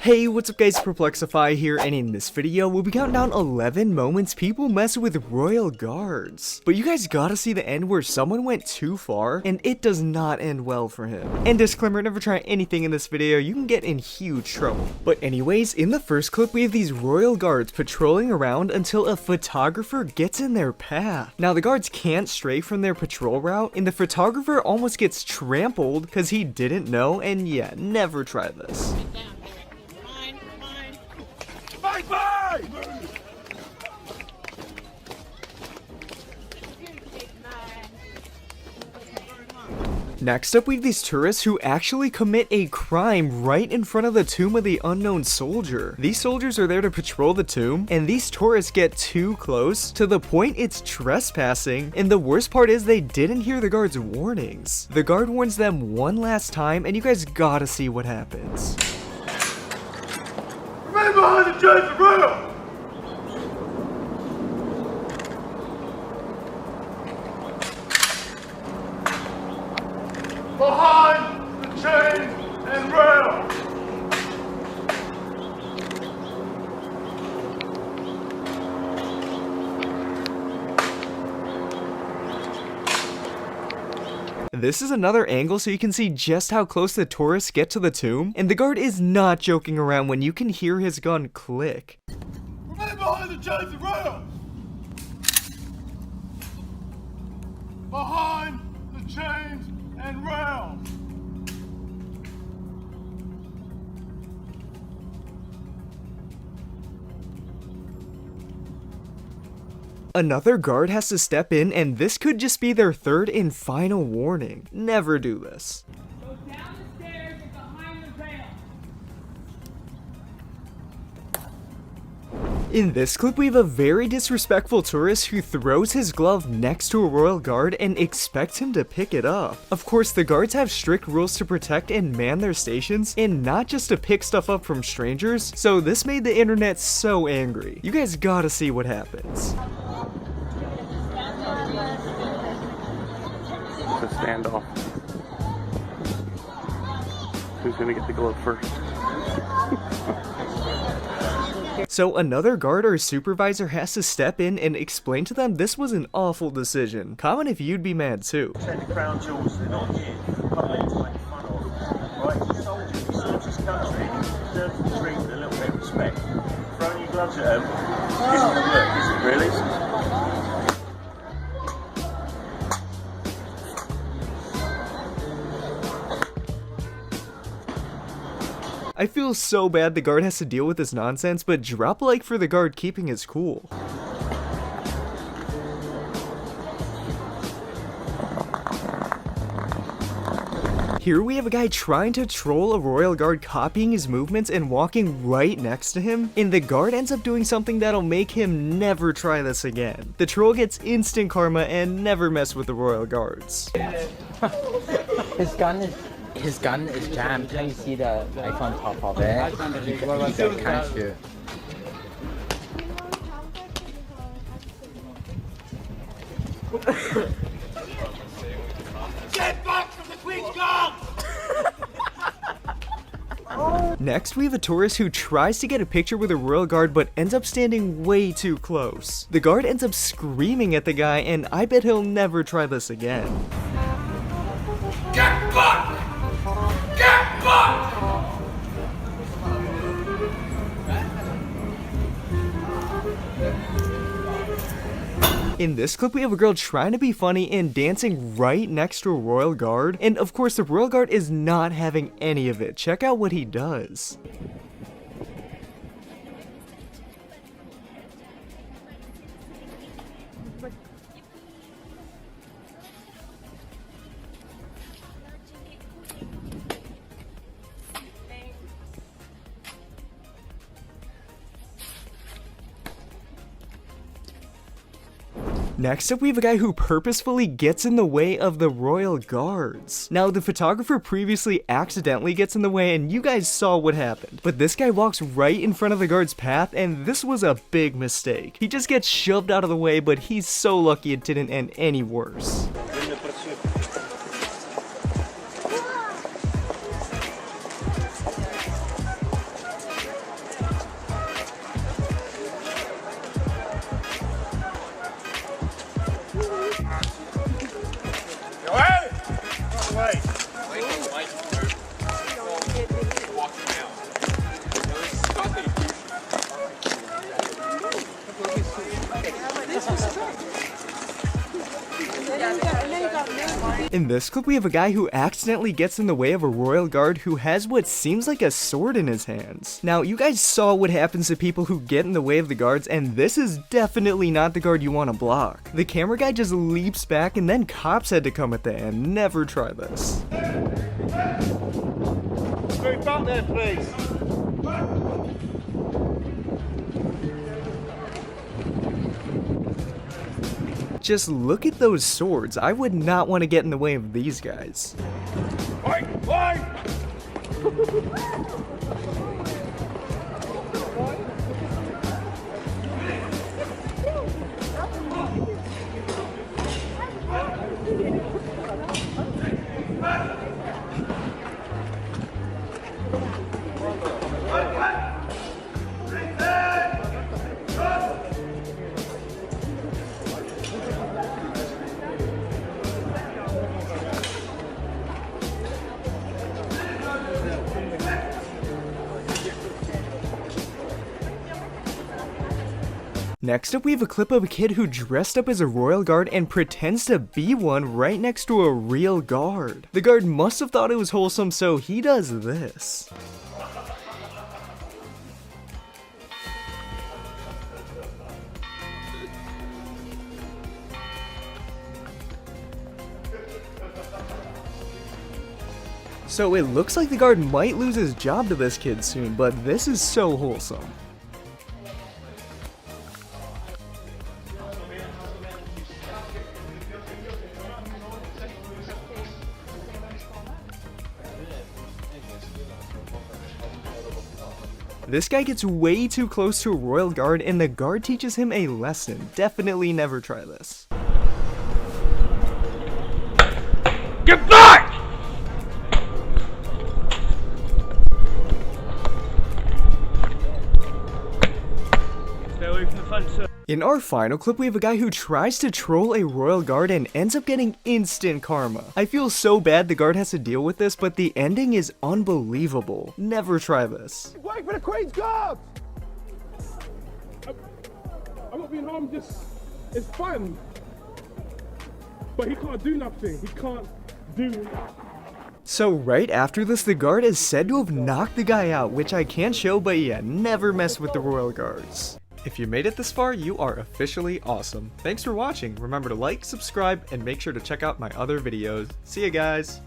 Hey, what's up guys, Perplexify here, and in this video, we'll be counting down 11 moments people mess with royal guards. But you guys gotta see the end where someone went too far, and it does not end well for him. And disclaimer, never try anything in this video, you can get in huge trouble. But anyways, in the first clip, we have these royal guards patrolling around until a photographer gets in their path. Now, the guards can't stray from their patrol route, and the photographer almost gets trampled because he didn't know, and yeah, never try this. Bye! Next up, we have these tourists who actually commit a crime right in front of the tomb of the unknown soldier. These soldiers are there to patrol the tomb, and these tourists get too close to the point it's trespassing, and the worst part is they didn't hear the guard's warnings. The guard warns them one last time, and you guys gotta see what happens. Remain behind the chains of rail! Behind the chains and rail! This is another angle so you can see just how close the tourists get to the tomb, and the guard is not joking around when you can hear his gun click. Remain behind the chains and rail! Behind the chains and rail! Another guard has to step in, and this could just be their third and final warning. Never do this. Go down the stairs and behind the rail. In this clip, we have a very disrespectful tourist who throws his glove next to a royal guard and expects him to pick it up. Of course, the guards have strict rules to protect and man their stations, and not just to pick stuff up from strangers, so this made the internet so angry. You guys gotta see what happens. The standoff. Who's gonna get the glove first? So another guard or supervisor has to step in and explain to them this was an awful decision. Comment if you'd be mad too. Protect the crown jewels, they're not here for public to make fun of. Right, you serve this country, you deserve to be treated with a little bit of respect. Throwing your gloves at them isn't gonna work, is it really? I feel so bad the guard has to deal with this nonsense, but drop a like for the guard keeping his cool. Here we have a guy trying to troll a royal guard, copying his movements and walking right next to him, and the guard ends up doing something that'll make him never try this again. The troll gets instant karma and never mess with the royal guards. His gun is jammed. Can you see the knife on top of it? He can't shoot. Get back from the Queen's Guard! Next, we have a tourist who tries to get a picture with a royal guard but ends up standing way too close. The guard ends up screaming at the guy, and I bet he'll never try this again. Get back! Get back! In this clip, we have a girl trying to be funny and dancing right next to a royal guard, and of course the royal guard is not having any of it. Check out what he does. Next up, we have a guy who purposefully gets in the way of the royal guards. Now, the photographer previously accidentally gets in the way, and you guys saw what happened. But this guy walks right in front of the guard's path, and this was a big mistake. He just gets shoved out of the way, but he's so lucky it didn't end any worse. In this clip, we have a guy who accidentally gets in the way of a royal guard who has what seems like a sword in his hands. Now, you guys saw what happens to people who get in the way of the guards, and this is definitely not the guard you want to block. The camera guy just leaps back, and then cops had to come at the end. Never try this. Move back there, please. Just look at those swords. I would not want to get in the way of these guys. Wait, wait! Next up, we have a clip of a kid who dressed up as a royal guard and pretends to be one right next to a real guard. The guard must have thought it was wholesome, so he does this. So it looks like the guard might lose his job to this kid soon, but this is so wholesome. This guy gets way too close to a royal guard and the guard teaches him a lesson. Definitely never try this. Get back! Stay away from the fence, sir. In our final clip, we have a guy who tries to troll a royal guard and ends up getting instant karma. I feel so bad the guard has to deal with this, but the ending is unbelievable. Never try this. Wait for the Queen's Guard! I'm not being harmed, just... it's fun. But he can't do nothing. He can't do... So right after this, the guard is said to have knocked the guy out, which I can't show, but yeah, never mess with the royal guards. If you made it this far, you are officially awesome. Thanks for watching. Remember to like, subscribe, and make sure to check out my other videos. See ya, guys!